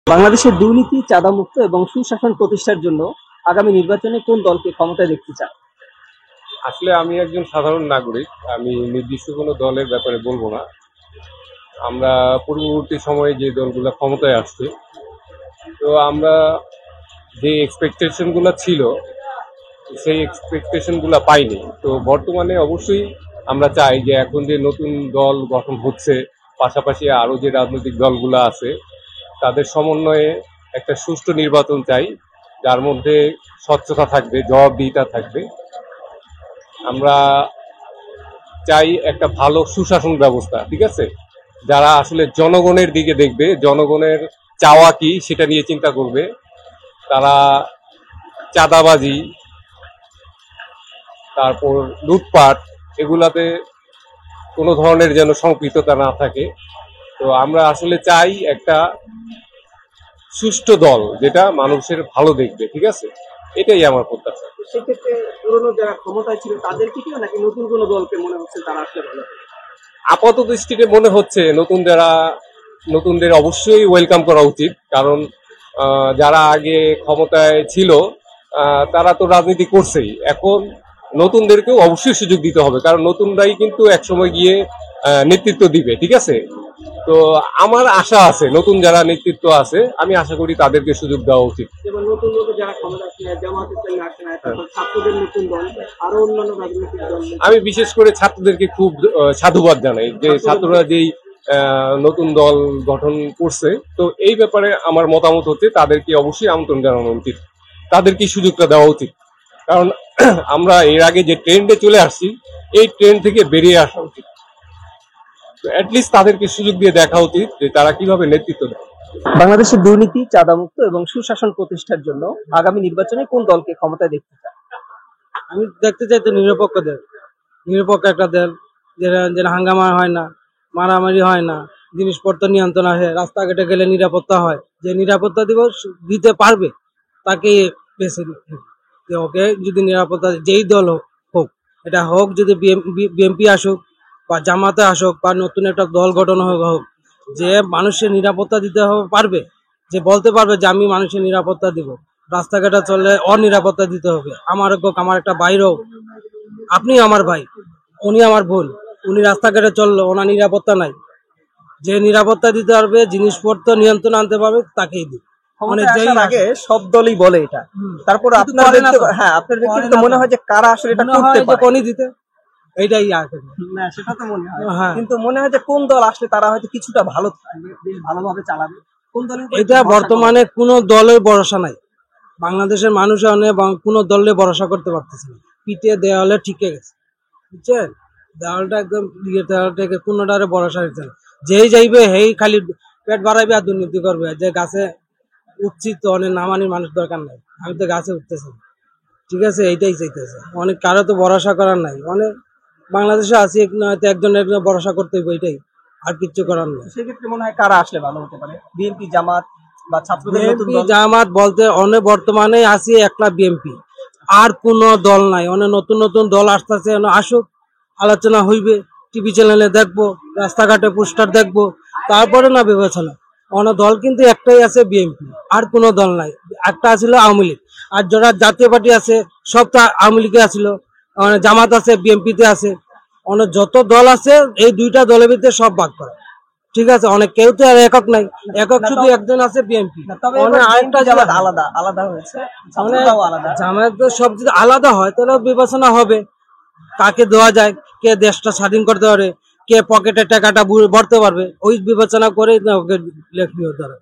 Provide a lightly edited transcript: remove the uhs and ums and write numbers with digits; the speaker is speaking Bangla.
বাংলাদেশের দুর্নীতি, চাঁদামুক্ত এবং সুশাসন প্রতিষ্ঠার জন্য আগামী নির্বাচনে কোন দলকে ক্ষমতায় দেখতে চান? আসলে আমি একজন সাধারণ নাগরিক। আমি নির্দিষ্ট কোনো দলের ব্যাপারে বলবো না। আমরা পূর্ববর্তী সময়ে যে দলগুলো ক্ষমতায় আসছে, তো আমরা যে এক্সপেকটেশনগুলো ছিল সেই এক্সপেকটেশনগুলো পাইনি। তো বর্তমানে অবশ্যই আমরা চাই যে এখন যে নতুন দল গঠন হচ্ছে, পাশাপাশি আরও যে রাজনৈতিক দলগুলো আছে তাদের সমন্বয়ে একটা সুষ্ঠু নির্বাচন চাই, যার মধ্যে স্বচ্ছতা থাকবে, জবাবদিহিতা থাকবে। আমরা চাই একটা ভালো সুশাসন ব্যবস্থা, ঠিক আছে, যারা আসলে জনগণের দিকে দেখবে, জনগণের চাওয়া কি সেটা নিয়ে চিন্তা করবে। তারা চাঁদাবাজি, তারপর লুটপাট, এগুলাতে কোনো ধরনের যেন সম্পৃক্ততা না থাকে। তো আমরা আসলে চাই একটা সুষ্ঠু দল যেটা মানুষের ভালো দেখবে, ঠিক আছে, এটাই আমার প্রত্যাশা। তো সেক্ষেত্রে পুরনো যারা ক্ষমতায় ছিল তাদেরকে কি নাকি নতুন কোনো দলকে মনে হচ্ছে তারা আসলে ভালো হবে? আপাত দৃষ্টিতে মনে হচ্ছে নতুনদের অবশ্যই ওয়েলকাম করা উচিত, কারণ যারা আগে ক্ষমতায় ছিল তারা তো রাজনীতি করছেই। এখন নতুনদেরকেও অবশ্যই সুযোগ দিতে হবে, কারণ নতুনরাই কিন্তু একসময় গিয়ে নেতৃত্ব দিবে, ঠিক আছে। তো আমার আশা আছে, নতুন যারা নেতৃত্ব আছে আমি আশা করি তাদেরকে সুযোগ দেওয়া উচিত। যেমন নতুন নতুন যারা ক্ষমতা আছে, জামাত ইসলামী আসে না, তারপর ছাত্রদের নতুন দল, আরো অন্যান্য রাজনৈতিক দল। আমি বিশেষ করে ছাত্রদেরকে খুব সাধুবাদ জানাই যে ছাত্ররা যেই নতুন দল গঠন করছে। তো এই ব্যাপারে আমার মতামত হচ্ছে তাদেরকে অবশ্যই আমন্ত্রণ জানানো উচিত, তাদেরকে সুযোগটা দেওয়া উচিত। কারণ আমরা এর আগে যে ট্রেন্ডে চলে আসছি, এই ট্রেন্ড থেকে বেরিয়ে আসা উচিত। অ্যাটলিস্ট তাদেরকে সুযোগ দিয়ে দেখা উচিত যে তারা কিভাবে নেতৃত্ব দেয়। বাংলাদেশের দুর্নীতি, চাঁদামুক্ত এবং সুশাসন প্রতিষ্ঠার জন্য আগামী নির্বাচনে কোন দলকে ক্ষমতায় দেখতে চান? আমি দেখতে চাই তো নিরপেক্ষ একটা দল, যেটা যেটা হাঙ্গামা হয় না, মারামারি হয় না, জিনিসপত্র নিয়ন্ত্রণ আসে, রাস্তাঘাটে গেলে নিরাপত্তা হয়। যে নিরাপত্তা দিতে পারবে তাকে বেছে নিতে হবে। যে ওকে যদি নিরাপত্তা যেই দল হোক, এটা হোক যদি বিএনপি আসুক বা জামাতে আসুক বা নতুন একটা দল গঠন হোক, যে মানুষের নিরাপত্তা দিতে হবে পারবে, যে বলতে পারবে যে আমি মানুষের নিরাপত্তা দিব। রাস্তাঘাটে চললে অনিরাপত্তা দিতে হবে। আমার হোক, আমার একটা ভাইরও, আপনি আমার ভাই, উনি আমার বোন, উনি রাস্তাঘাটে চললো, ওনার নিরাপত্তা নাই। যে নিরাপত্তা দিতে পারবে, জিনিসপত্র নিয়ন্ত্রণ আনতে পারবে, তাকেই দিই। ক্ষমতায় আসার আগে সব দলই বলে এটা, তারপর আপনার আপনার ব্যক্তিগত মনে হয় যে কারা আসলে এটা করতে পারে? কোনই দিতে, এইটাই আছে না, সেটা তো মনে হয়, হ্যাঁ। কিন্তু মনে হয় যে কোন দল আসলে তারা হয়তো কিছুটা ভালো থাকবে, বেশ ভালোভাবে চালাবে। কোন দলের উপর এটা ভরসা বর্তমানে কোনো দলের ভরসা নাই। বাংলাদেশের মানুষ কোনো দলে ভরসা করতে পারতেছে না। পিঠে দেওয়ালে ঠিকে গেছে, বুঝছেন, দেওয়ালটা একদম দেওয়ালটাকে কোনোটারে ভরসা হচ্ছে না। যেই যাইবে হেই খালি পেট বাড়াইবে আর দুর্নীতি করবে। যে গাছে উঠছি তো অনেক নামানির মানুষ দরকার নাই, আমি তো গাছে উঠতেছি, ঠিক আছে, এইটাই চাইতেছে। অনেক কারো তো ভরসা করার নাই, অনেক বাংলাদেশে আছি হয়তো একজন ভরসা করতে হইব, এটাই, আর কিচ্ছু করার নাই। সেক্ষেত্রে মনে হয় কারা আসলে ভালো হতে পারে? বিএনপি, জামাত বা ছাত্রদের নতুন বিএনপি দল? জামাত বলতে অনেক বর্তমানে আছি একলা বিএনপি, আর কোন দল নাই। অনেক নতুন নতুন দল আসতেছে, আসুক, আলোচনা হইবে, টিভি চ্যানেলে দেখবো, রাস্তাঘাটে পোস্টার দেখবো, তারপরে না বিবেচনা। অনেক দল কিন্তু একটাই আছে, বিএনপি, আর কোনো দল নাই। একটা আছিল আওয়ামী লীগ, আর যারা জাতীয় পার্টি আছে সব তো আওয়ামী লীগে আছিল, জামাত আছে, বিএনপিতে আছে। অনেক যত দল আছে এই দুইটা দলের ভিতরে সব ভাগ করা, ঠিক আছে। অনেক কেউ তো আর একক নাই, একক শুধু একজন আছে, বিএনপি। তবে এবার আরেকটা জামাত আলাদা আলাদা হয়েছে, ছাত্ররাও আলাদা। জামায়াত সব যদি আলাদা হয় তাহলে বিবেচনা হবে কাকে দেওয়া যায়, কে দেশটা স্বাধীন করতে পারে, কে পকেটে টাকাটা ভরতে পারবে, ওই বিবেচনা করে ওকে লেখনি হতে হবে।